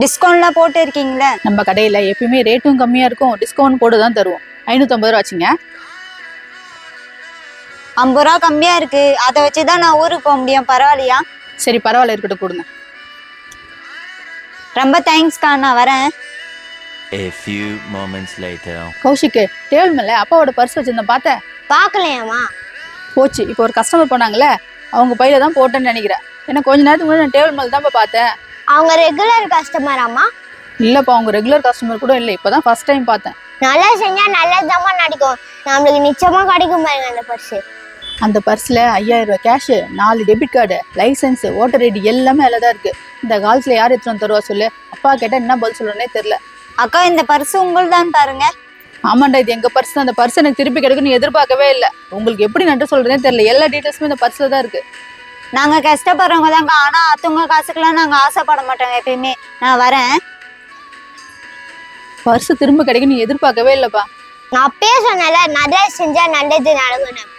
டிஸ்கவுண்ட்லாம் போட்டு இருக்கீங்களே? நம்ம கடையில் எப்பயுமே ரேட்டும் கம்மியாக இருக்கும், டிஸ்கவுண்ட் போட்டு தான் தருவோம். 550 ரூபா வச்சுங்க. 50 ரூபா கம்மியா இருக்கு, அதை வச்சுதான் நான் ஊருக்கு போக முடியும். பரவாயில்லையா? சரி பரவாயில்ல, இருக்கட்டும், கொடுங்க. ரொம்ப தேங்க்ஸ்க்கா, நான் வரேன். A few moments later. கௌஷிக்கு, டேபிள் மேல அப்பாவோட பர்ஸ் வச்சிருந்தேன், பார்த்தேன்? பார்க்கலையாம்மா? போச்சு. இப்போ ஒரு கஸ்டமர் போனாங்களே, அவங்க பையில தான் போட்டேன்னு நினைக்கிறேன். ஏன்னா கொஞ்ச நேரத்துக்கு முன்னாடி நான் டேபிள் மேல தான் பார்த்தேன். அவங்க ரெகுலர் கஸ்டமராம்மா? இல்லப்பா, அவங்க ரெகுலர் கஸ்டமர் கூட இல்லை, இப்போதான் ஃபர்ஸ்ட் டைம் பார்த்தேன். நல்லா செஞ்சா நல்லதாம்மா நடிக்கும். நம்மளுக்கு நிச்சயமா கிடைக்கும் பாருங்க அந்த பர்ஸ். அந்த பர்ஸ்ல 5000 ரூபாய் cash, 4 debit card, license, voter ID எல்லாமே அதில் தான் இருக்கு. இந்த காலத்துல யார் எடுத்துட்டு தருவா சொல்லு? அப்பா கேட்டா என்ன பதில் சொல்லணும்னே தெரியல. அக்கா, இந்த பர்ஸ் உங்களுதான் பாருங்க. ஆமாண்டா, இது எங்க பர்ஸ் தான். அந்த பர்ஸ் எனக்கு திருப்பி கிடைக்குன்னு எதிர்பார்க்கவே இல்லை. உங்களுக்கு எப்படி நன்றி சொல்றதே தெரியல. எல்லா டீட்டெயில்ஸுமே இந்த பர்ஸ்ல தான் இருக்கு. நாங்க கஷ்டப்படுறவங்க தாங்க, ஆனா அத்தவங்க காசுக்கெல்லாம் நாங்க ஆசைப்பட மாட்டோங்க எப்பயுமே. நான் வரேன். பர்ஸ் திரும்ப கிடைக்குன்னு எதிர்பார்க்கவே இல்லப்பா. நான் அப்பயே சொன்னேன்ல, நல்லா செஞ்சா நல்லது நடக்கணும்.